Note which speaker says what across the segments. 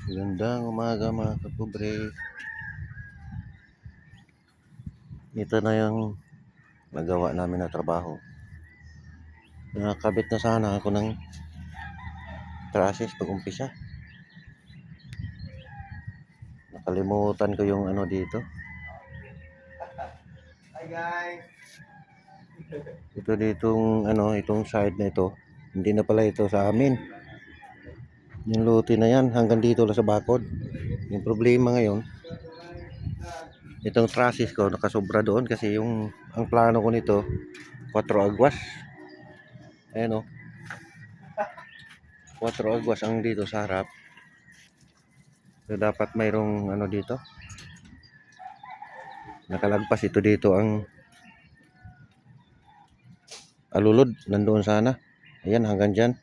Speaker 1: Magandang umaga mga kapobre. Ito na yung nagawa namin na trabaho. Nakakabit na sana ako ng trusses pag umpisa. Nakalimutan ko yung ano dito.
Speaker 2: Hi guys!
Speaker 1: Ito ditong ano, itong side na ito. Hindi na pala ito sa amin. Yung lote na yan hanggang dito lang sa bakod. Yung problema ngayon, itong trusses ko nakasobra doon kasi ang plano ko nito 4 agwas. Ayan o. 4 agwas ang dito sa harap. So, dapat mayroong ano dito. Nakalagpas ito dito ang alulod. Nandoon sana. Ayan hanggang dyan.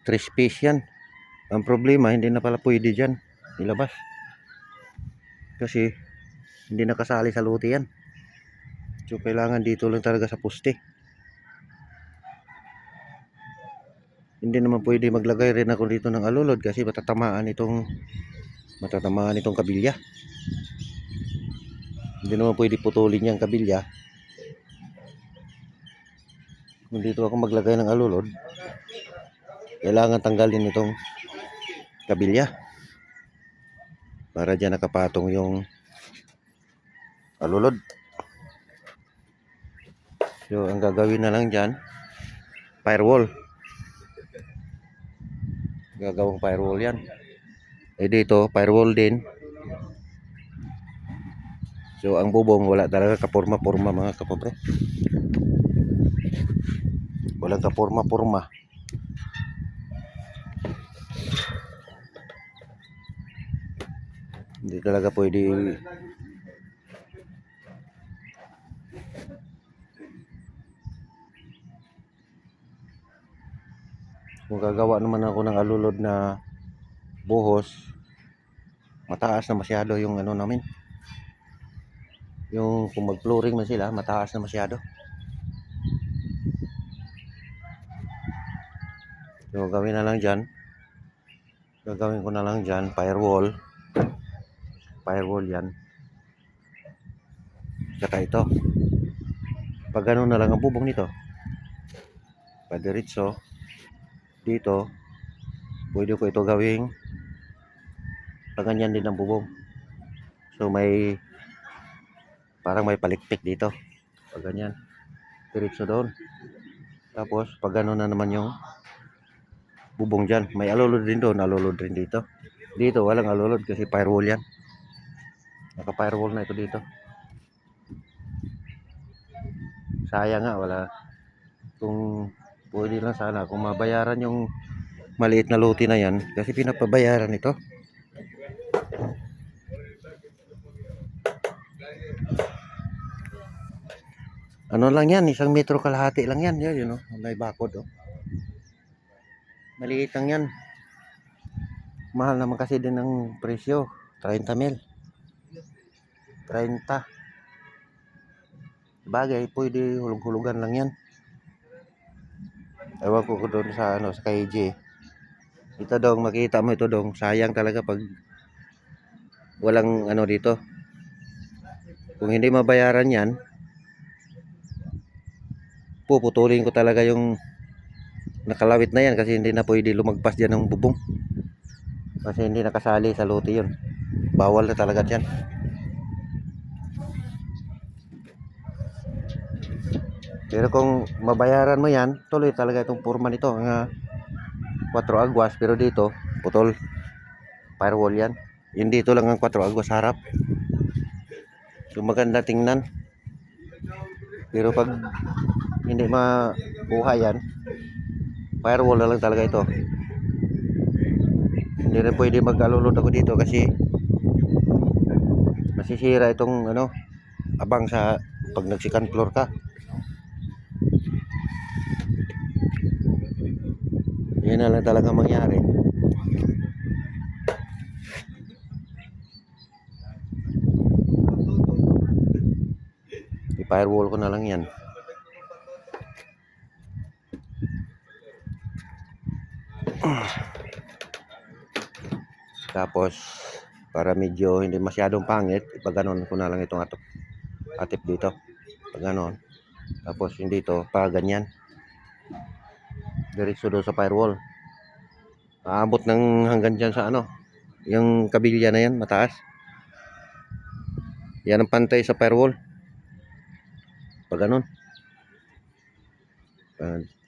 Speaker 1: 3 space yan. Ang problema hindi na pala pwede dyan ilabas. Kasi hindi nakasali sa lote yan. So kailangan dito lang talaga sa poste. Hindi naman pwede maglagay rin ako dito ng alulod kasi matatamaan itong kabilya. Hindi naman pwede putulin yung kabilya. Kung dito ako maglagay ng alulod, kailangan tanggalin itong kabilya para dyan nakapatong yung alulod. So ang gagawin na lang dyan, firewall. Gagawang firewall yan. Dito firewall din. So ang bubong wala talaga kaporma-porma mga kapobre. Walang kaporma-porma. Hindi talaga pwede. Kung gagawa naman ako ng alulod na buhos, mataas na masyado yung ano namin. Yung kung mag-flooring man sila, mataas na masyado. So gawin na lang dyan. Gagawin ko na lang dyan, firewall. Firewall yan. Saka ito. Pag gano'n na lang ang bubong nito. Padiritso. Dito. Pwede ko ito gawing paganyan din ang bubong. So parang may palikpik dito. Pag ganyan. Diretso doon. Tapos pag gano'n na naman yung bubong dyan. May alulod din doon. Alulod rin dito. Dito walang alulod kasi firewall yan. Naka-firewall na ito dito. Sayang nga wala. Kung pwede lang sana kung mabayaran yung maliit na lote na yan kasi pinapabayaran ito. Ano lang yan, 1 metro kalahati lang yan. Yun, know, may bakod. Oh. Maliit lang yan. Mahal naman kasi din ng presyo. 30 mil. 30. Bagay, pwede hulog-hulugan lang yan. Ewan ko doon sa sa KJ. Ito dong, makita mo ito dong. Sayang talaga pag walang dito. Kung hindi mabayaran yan, puputulin ko talaga yung nakalawit na yan kasi hindi na pwede lumagpas dyan ng bubong. Kasi hindi nakasali sa lote yun. Bawal na talaga dyan. Pero kung mabayaran mo yan, tuloy talaga itong forma nito. Nga 4 agwas, pero dito, putol. Firewall yan. Yung dito lang ang 4 agwas harap. So maganda tingnan. Pero pag hindi mabuha yan, firewall na lang talaga ito. Hindi rin pwede mag-alulod ako dito kasi masisira itong abang sa pag nag-second floor ka. Yan na lang talaga mangyari. I-firewall ko na lang yan. Tapos para medyo hindi masyadong pangit, ipaganon ko na lang itong atip dito. Paganon. Tapos hindi to pa ganyan. Diretso doon sa firewall. Aabot ng hanggang dyan sa ano, yung kabilya na yan, mataas. Yan ang pantay sa firewall. Paganon.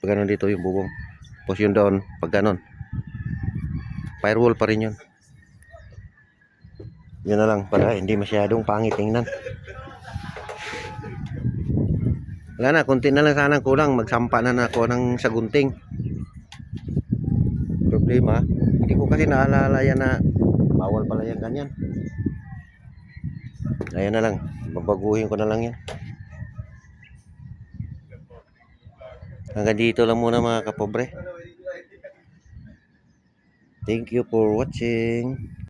Speaker 1: Paganon dito yung bubong. Tapos yun doon, paganon. Firewall pa rin yun. Yun na lang para hindi masyadong pangit tingnan. Wala na, konti na lang sana kulang. Magsampa na ako ng sagunting. Problema, hindi ko kasi naalala yan na bawal pala yan ganyan. Ayan na lang, babaguhin ko na lang yan. Hanggang dito lang muna mga kapobre. Thank you for watching.